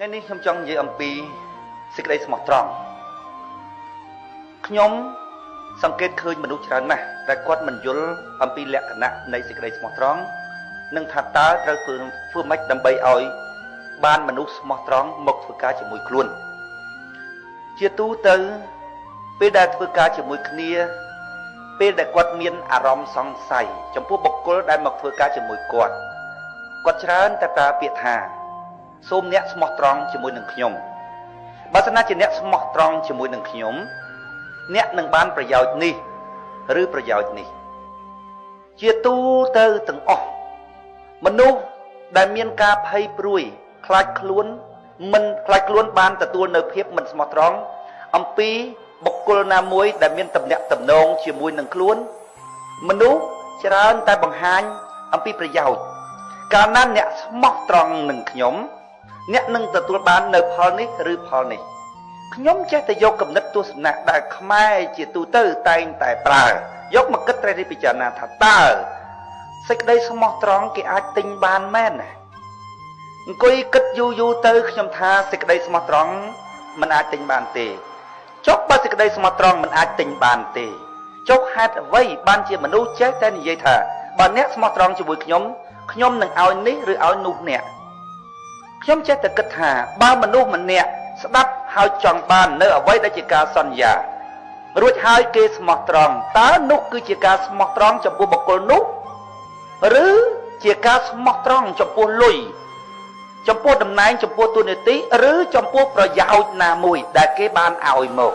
ថ្ងៃនេះខ្ញុំចង់និយាយអំពីសេចក្តីស្មោះត្រង់ខ្ញុំសង្កេតឃើញមនុស្សច្រើនណាស់ដែលគាត់មិនយល់អំពីលក្ខណៈនៃសេចក្តីស្មោះត្រង់និងថាតើត្រូវធ្វើម៉េចដើម្បីឲ្យបានមនុស្សស្មោះត្រង់មកធ្វើការជាមួយខ្លួនជាទូទៅពេលដែលធ្វើការជាមួយគ្នាពេលដែលគាត់មានអារម្មណ៍សង្ស័យចំពោះបុគ្គលដែលមកធ្វើការជាមួយគាត់ច្រើនតែប្រើពាក្យថាសូមអ្នកស្មោះត្រង់ជាមួយនឹងខ្ញុំបើសិនណាជាអ្នកស្មោះត្រង់ជាមួយនឹងខ្ញុំអ្នកនឹងបានប្រយោជន៍នេះឬប្រយោជន៍នេះជាទូទៅទាំងអស់មនុស្សដែលមានការភ័យព្រួយខ្លាចខ្លួនបានទទួលនៅភាពមិនស្មោះត្រង់អំពីបុគ្គលណាមួយដែលមានទំនាក់ទំនងជាមួយនឹងខ្លួនមនុស្សច្រើនតែបង្ហាញអំពីប្រយោជន៍កាលណាអ្នកស្មោះត្រង់នឹងខ្ញុំអ្នកនឹងទទួលបាននៅផលនេះឬផលនេះខ្ញុំចេះតែយកគំនិតទស្សនៈដែលខ្មែរជាទូទៅតែងតែប្រើយកមកគិតត្រេះរិះពិចារណាថាតើសេចក្តីស្មោះត្រង់គេអាចទិញបានមែនណាអង្គុយគិតយូរទៅខ្ញុំថាសេចក្តីស្មោះត្រង់មិនអាចទិញបានទេចុះបើសេចក្តីស្មោះត្រង់មិនអាចទិញបានទេចុះហេតុអ្វីបានជាមនុស្សចេះតែនិយាយថាបើអ្នកស្មោះត្រង់ជាមួយខ្ញុំនឹងឲ្យនេះឬឲ្យនោះអ្នកខ្ញុំចេះតែគិតថាបើមនុស្សម្នាក់ស្ដាប់ហើយចង់បាននៅអ្វីដែលជាការសន្យារួចហើយគេស្មោះត្រង់តើនោះគឺជាការស្មោះត្រង់ចំពោះបុគ្គលនោះឬជាការស្មោះត្រង់ចំពោះលុយចំពោះតំណែងចំពោះទូនាទីឬចំពោះប្រយោជន៍ណាមួយដែលគេបានឲ្យមក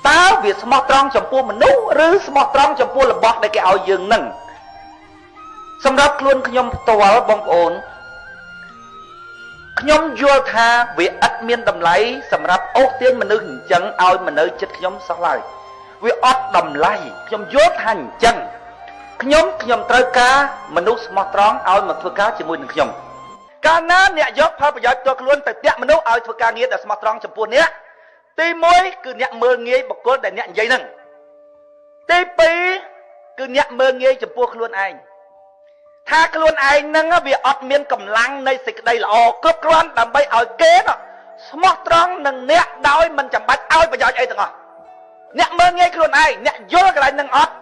តើវាស្មោះត្រង់ចំពោះមនុស្សឬស្មោះត្រង់ចំពោះរបស់ដែលគេឲ្យយើងនឹងសម្រាប់ខ្លួនខ្ញុំផ្ទាល់បងប្អូនខ្ញុំយល់ថាវាឥតមានតម្លៃសម្រាប់អូសទាញមនុស្សអញ្ចឹងឲ្យមកនៅចិត្តខ្ញុំសោះឡើយវាអត់តម្លៃខ្ញុំយល់ថាអញ្ចឹងខ្ញុំត្រូវការមនុស្សស្មោះត្រង់ឲ្យមកធ្វើការជាមួយនឹងខ្ញុំកាលណាអ្នកយកផលប្រយោជន៍ផ្ទាល់ខ្លួនទៅតាក់មនុស្សឲ្យធ្វើការងារដែលស្មោះត្រង់ចំពោះអ្នកទី1គឺអ្នកមើលងាយបុគ្គលដែលអ្នកនិយាយហ្នឹងទី2គឺអ្នកមើលងាយចំពោះខ្លួនឯងថាខ្លួនឯងហ្នឹងវាអត់មានកម្លាំងនៃសេចក្តីល្អគ្រប់គ្រាន់ដើម្បីឲ្យគេស្មោះត្រង់នឹងអ្នកដោយមិនចាំបាច់ឲ្យប្រយោជន៍អីទាំងអស់អ្នកមើលងាយខ្លួនឯងអ្នកយល់កន្លែងហ្នឹងអត់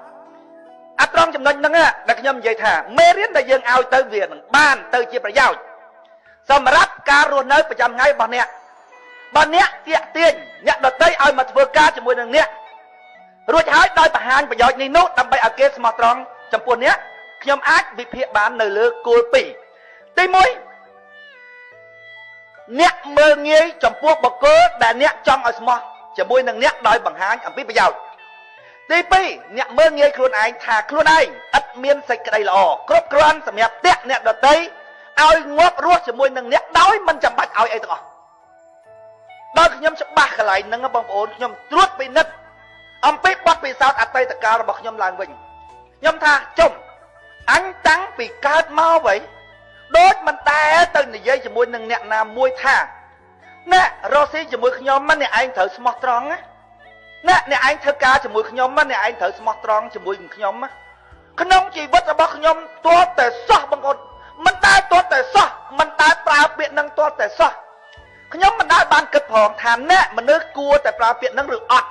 អាត្រង់ចំណុចហ្នឹងដែលខ្ញុំនិយាយថាមេរៀនដែលយើងឲ្យទៅវានឹងបានទៅជាប្រយោជន៍សម្រាប់ការរស់នៅប្រចាំថ្ងៃរបស់អ្នកបើអ្នកទាក់ទាញអ្នកដទៃឲ្យមកធ្វើការជាមួយនឹងអ្នករួចហើយដោយបង្ហាញប្រយោជន៍នេះនោះដើម្បីឲ្យគេស្មោះត្រង់ចំពោះអ្នកខ្ញុំអាចវិភាគបាននៅលើគោល2ទី1អ្នកមើលងាយចំពោះបុគ្គលដែលអ្នកចង់ឲ្យស្មោះជាមួយនឹងអ្នកដោយបង្ហាញអំពីប្រយោជន៍ទី2អ្នកមើលងាយខ្លួនឯងថាខ្លួនឯងឥតមានសេចក្តីល្អគ្រប់គ្រាន់សម្រាប់តាក់អ្នកដទៃឲ្យងាប់រស់ជាមួយនឹងអ្នកដោយមិនចាំបាច់ឲ្យអីទាំងអស់ដល់ខ្ញុំច្បាស់កន្លែងហ្នឹងបងប្អូនខ្ញុំត្រួតពិនិត្យអំពីបទពិសោធន៍អតីតកាលរបស់ខ្ញុំឡើងវិញខ្ញុំថាចុំអញតាំងពីកើតមកវ៉ៃដូចមិនដែលទៅនិយាយជាមួយនឹងអ្នកណាមួយថាអ្នករស់ស៊ីជាមួយខ្ញុំអ្នកឯងត្រូវស្មោះត្រង់ណាអ្នកឯងធ្វើការជាមួយខ្ញុំអ្នកឯងត្រូវស្មោះត្រង់ជាមួយនឹងខ្ញុំក្នុងជីវិតរបស់ខ្ញុំទាល់តែសោះបងប្អូនមិនដែលទាល់តែសោះមិនដែលប្រើពាក្យនឹងទាល់តែសោះខ្ញុំមិនដែលបានគិតផងថាអ្នកមនុស្សគួរតែប្រើពាក្យនឹងឬអត់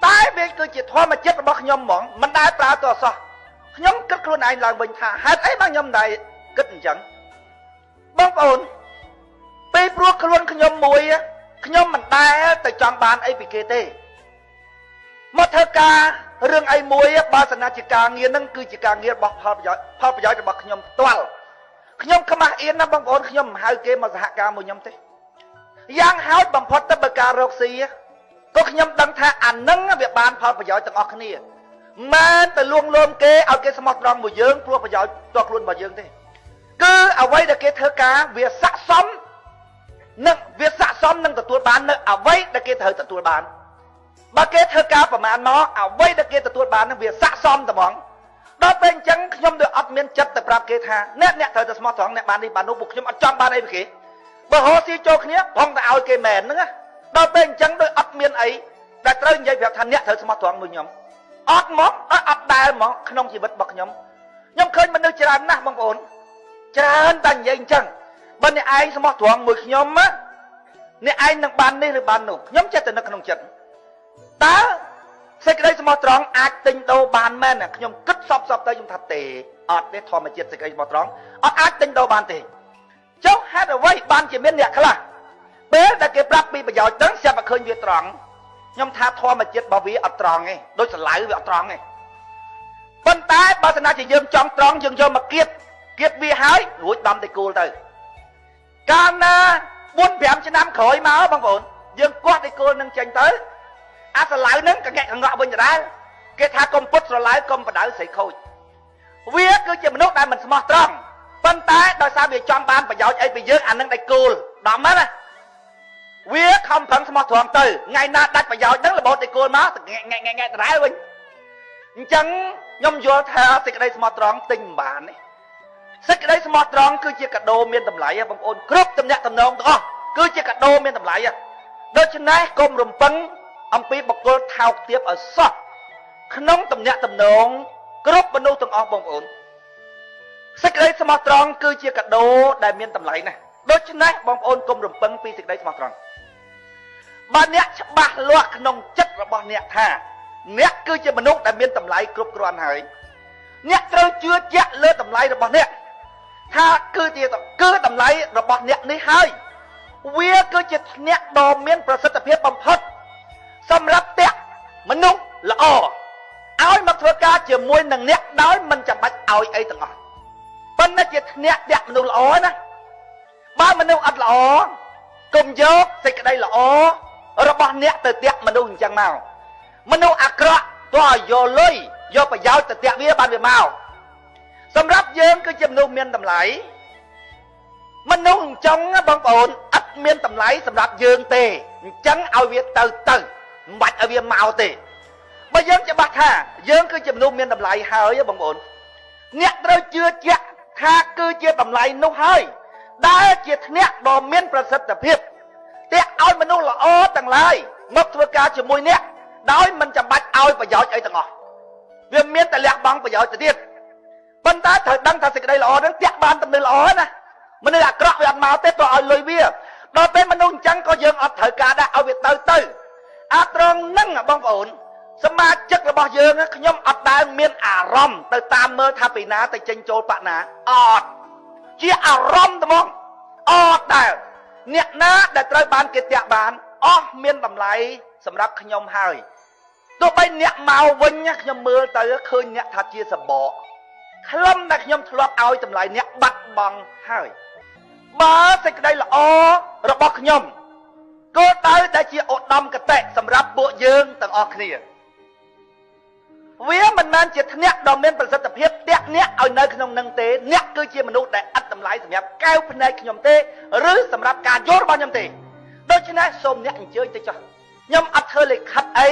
តែវាគឺជាធម្មជាតិរបស់ខ្ញុំហ្មងមិនដែលប្រើទាល់សោះខ្ញុំគិតខ្លួនឯងឡើងវិញថាហេតុអីបានខ្ញុំមិនដែលគិតអញ្ចឹងបងប្អូនពេលព្រោះខ្លួនខ្ញុំមួយខ្ញុំមិនដែលទៅចង់បានអីពីគេទេមកធ្វើការរឿងអីមួយបើសិនជាការងារនឹងគឺជាការងាររបស់ផលប្រយោជន៍របស់ខ្ញុំផ្ទាល់ខ្ញុំខ្មាស់អៀនណាបងប្អូនខ្ញុំមិនហៅគេមកសហការមួយខ្ញុំទេយ៉ាងហោចបំផុតទៅបើការរកស៊ីក៏ខ្ញុំដឹងថាអានឹងវាបានផលប្រយោជន៍ទាំងអស់គ្នាមិនទៅលួងលោមគេឲ្យគេស្មោះត្រង់មួយយើងព្រោះប្រយោជន៍ផ្ទាល់ខ្លួនរបស់យើងទេគឺអ្វីដែលគេធ្វើការវាស័ក្តិសមនឹងទទួលបាននៅអ្វីដែលគេត្រូវទទួលបានបើគេធ្វើការប្រមាណមកអ្វីដែលគេទទួលបាននឹងវាស័ក្តិសមតែហ្មងដល់ពេលអញ្ចឹងខ្ញុំដូចអត់មានចិត្តទៅប្រាប់គេថាអ្នកត្រូវតែស្មោះត្រង់អ្នកបាននេះបាននោះពួកខ្ញុំអត់ចង់បានអីពីគេបើហោស៊ីចូលគ្នាផងតែឲ្យគេមែនហ្នឹងដល់ពេលអញ្ចឹងដូចអត់មានអីដែលត្រូវនិយាយប្រាប់ថាអ្នកត្រូវស្មោះត្រង់មួយខ្ញុំអត់មកអត់ដែលហ្មងក្នុងជីវិតរបស់ខ្ញុំឃើញមនុស្សច្រើនណាស់បងប្អូនច្រើនតែនិយាយអញ្ចឹង bên này ai xem thoáng mười nhóm á này ai nâng ban đi rồi ban nụ nhóm chết từ nó không chết ta sẽ cái đây xem thoáng ai tinh đâu ban men nè nhóm cất sọc tới chúng ta tệ ọt để thò mà chết sẽ cái xem thoáng ọt ai tinh đâu ban tệ cháu hát ở vậy ban chỉ biết nhẹ khá là bé đã kịp rap bị bây giờ đứng xem mà khơi việc tròn nhóm tha thò mà chết bảo vì ọt tròn ấy đôi sẽ lại với ọt tròn ấy bên tay bao giờ chỉ dương tròn tròn dương cho mà kiệt vì hái rủi đâm tay cô từ can buôn bèm cho nam khởi máu bằng vốn dương quát tay cô nâng tranh tới sẽ lại nâng cả ngẹ cả ngọ bên nhà đá cái tha công put rồi lái công và đỡ sẽ khôi vì cứ chỉ một nốt đây mình smart tròn bên tay đôi sao việc trong ban và giỏi ấy bị dương anh nâng tay cô đỏ mất nè vì không phận smart tròn từ ngày nào đặt và giỏi đứng là bộ tay cô máu nghe đá luôn chẳng nhom vô theo cái đây smart tròn tình bản ấy sách cái đấy smart tròn cứ chia cả đồ miền tầm lại bằng ôn group tầm nhạc tầm nông đó cứ chia cả đồ miền tầm lại đó cho nên công rùm phấn ông pi bọc cô thao tiếp ở sọt nông tầm nhạc tầm nông group bên đâu tầm ong bằng ôn sách cái đấy smart tròn cứ chia cả đồ đại miền tầm lại này đó cho nên bằng ôn công rùm phấn pi sách đấy smart tròn ba nhạc ba loạt nông chất là bao nhạc thà nhạc cứ chia bên đâu đại miền tầm lại group còn hỏi nhạc trâu chưa chắc lơ tầm lại rồi bao nhạcถ้าคือตำไรระบบเนี่ยนี่ให้เวียก็จะเนี่ยดอมเมียนประสิทธิภาพบำเพ็ญสำหรับเตะมนุษย์ละอ้อเอามาทำการเจียมวยหนังเนี่ยน้อยมันจะมาเอาไอ้ต่างหากเป็นน่าจะเนี่ยเด็กมนุษย์ละอ้อนะบ้านมนุษย์อัดละอ้อกลมยกใส่กระไดละอ้อระบบเนี่ยแต่เตะมนุษย์จังเมามนุษย์อักระตัวโยเลยโยไปยาวแต่เตะเวียบ้านเวียเมาสำหรับយើងគឺជាមនុស្សមានតម្លៃមនុស្សអញ្ចឹងបងប្អូនអត់មានតម្លៃសម្រាប់យើងទេអញ្ចឹងឲ្យវាទៅមិនបាច់ឲ្យវាមកទេបើយើងច្បាស់ថាយើងគឺជាមនុស្សមានតម្លៃហើយបងប្អូនអ្នកត្រូវជឿជាក់ថាគឺជាតម្លៃនោះហើយដែលជាអ្នកដ៏មានប្រសិទ្ធភាពតែឲ្យមនុស្សល្អទាំងឡាយមកធ្វើការជាមួយអ្នកដោយមិនចាំបាច់ឲ្យប្រយោជន៍អីទាំងអស់វាមានតែលះបង់ប្រយោជន៍ទៅទៀតប៉ុន្តែត្រូវដឹងថាសេចក្តីល្អហ្នឹងតាក់បានទំនួលល្អណាមនុស្សអាក្រក់វាអត់មកទេទៅឲ្យលុយវាដល់ពេលមនុស្សអញ្ចឹងក៏យើងអត់ត្រូវការដែរឲ្យវាទៅអាត្រង់ហ្នឹងបងប្អូនសមាជិករបស់យើងខ្ញុំអត់ដែលមានអារម្មណ៍ទៅតាមមើលថាពីណាទៅចេញចូលបកណាអត់ជាអារម្មណ៍ត្មងអត់ដែរអ្នកណាដែលត្រូវបានគេតាក់បានអស់មានតម្លៃសម្រាប់ខ្ញុំហើយទោះបីអ្នកមកវិញខ្ញុំមើលទៅឃើញអ្នកថាជាសបកខ្លឹមដែលខ្ញុំធ្លាប់ឲ្យតម្លៃអ្នកបាត់បង់ហើយបើសេចក្តីល្អរបស់ខ្ញុំគោលដៅដែលជាឧត្តមកតេសម្រាប់ពួកយើងទាំងអស់គ្នាវាមិនមែនជាអ្នកដ៏មានប្រសិទ្ធភាពតាក់អ្នកឲ្យនៅក្នុងនឹងទេអ្នកគឺជាមនុស្សដែលឥតតម្លៃសម្រាប់កែវភ្នែកខ្ញុំទេឬសម្រាប់ការយល់របស់ខ្ញុំទេដូច្នេះសូមអ្នកអញ្ជើញទៅចុះខ្ញុំអត់ធ្វើលិខិតអី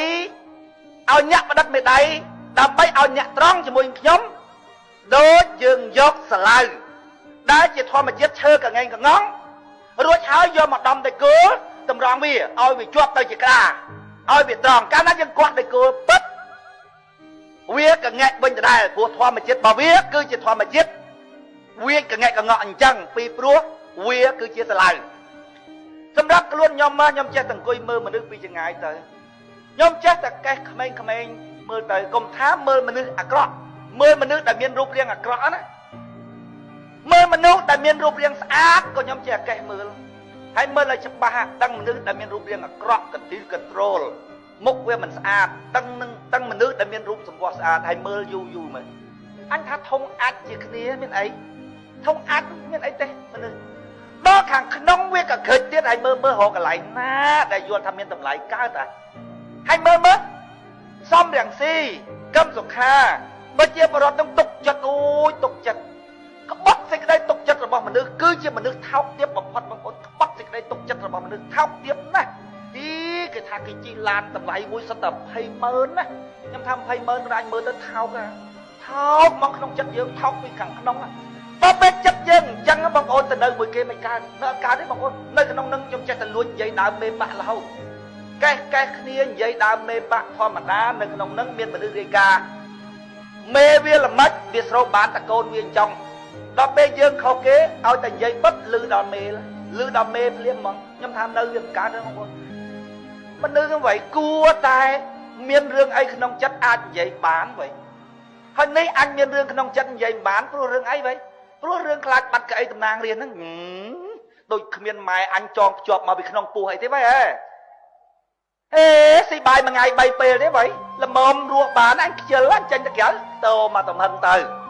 ឲ្យអ្នកបដិមេដៃដើម្បីឲ្យអ្នកត្រង់ជាមួយខ្ញុំដូចយើងយកសាឡាវដែលជាធម្មជាតិឈើកងែងកងងរួចហើយយកមកដំតែគោលតម្រង់វាឲ្យវាជាប់ទៅជាក្រាឲ្យវាត្រង់កាលណាយើងគាត់តែគោលពិតវាកងែកវិញដដែលព្រោះធម្មជាតិរបស់វាគឺជាធម្មជាតិវាកងែកកងអញ្ចឹងពីព្រោះវាគឺជាសាឡាវសម្រាប់ខ្លួនខ្ញុំចេះតែអង្គុយមើលមនុស្សពីចម្ងាយទៅខ្ញុំចេះតែកេះក្មេងៗមើលទៅកុំថាមើលមនុស្សអាក្រក់មើលមនុស្សដែលមានរូបរាងអាក្រក់ណាមើលមនុស្សដែលមានរូបរាងស្អាតក៏ខ្ញុំចេះកេះមើលហើយមើលឲ្យច្បាស់ដឹងមនុស្សដែលមានរូបរាងអាក្រក់កន្ទីលកន្ត្រូលមុខវាមិនស្អាតដឹងមនុស្សដែលមានរូបសម្ផស្សស្អាតហើយមើលយូរមើលអញថាធំអាចជាគ្នាមានអីធំអាចមានអីទេមនុស្សដល់ខាងក្នុងវាក៏ឃើញទៀតហើយមើលរកកន្លែងណាដែលយល់ថាមានតម្លៃកើតហើយមើលសំរងស៊ីកឹមសុខាបើជាបរិបទនឹងទុកចិត្តអូយទុកចិត្តក្បត់សេចក្តីទុកចិត្តរបស់មនុស្សគឺជាមនុស្សថោកទាបបំផុតបងប្អូនក្បត់សេចក្តីទុកចិត្តរបស់មនុស្សថោកទាបណាស់គេថាគេជីឡានតម្លៃមួយសិតតែ200000ណាខ្ញុំថា200000រាញមើលទៅថោកមកក្នុងចិត្តយើងថោកពីខាងក្នុងបើពេលចិត្តយើងអញ្ចឹងបងប្អូនទៅនៅមួយគេមិនកើតនៅអត់កើតទេបងប្អូននៅក្នុងនឹងខ្ញុំចេះតែលួចនិយាយដើមមេបាក់រហូតកេះគ្នានិយាយដើមមេបាក់ធម្មតានៅក្នុងនឹងមានមនុស្សរាយការណ៍មេវាល្មិចវាស្រោបបានតកូនវាចង់ ដល់ពេលយើងខុសគេឲ្យតែនិយាយបិទលឺដល់មេលឺដល់មេភ្លាមហ្មងខ្ញុំថានៅវាកើតហ្នឹងបងប្អូនមនុស្សហ្នឹងវិញគួរតែមានរឿងអីក្នុងចិត្តអាចនិយាយបានវិញហើយនេះអញមានរឿងក្នុងចិត្តនិយាយបានព្រោះរឿងអីវិញព្រោះរឿងខ្លាចបាត់កៅអីតំណាងរាស្ត្រហ្នឹងដូចគ្មានម៉ែអញចងភ្ជាប់មកពីក្នុងពោះអីទេវិញហេស៊ីបាយមួយថ្ងៃ3ពេលទេវិញល្មមរស់បានអញខ្ជិលអញចេញទៅក្រៅតោមកតំហឹងទៅ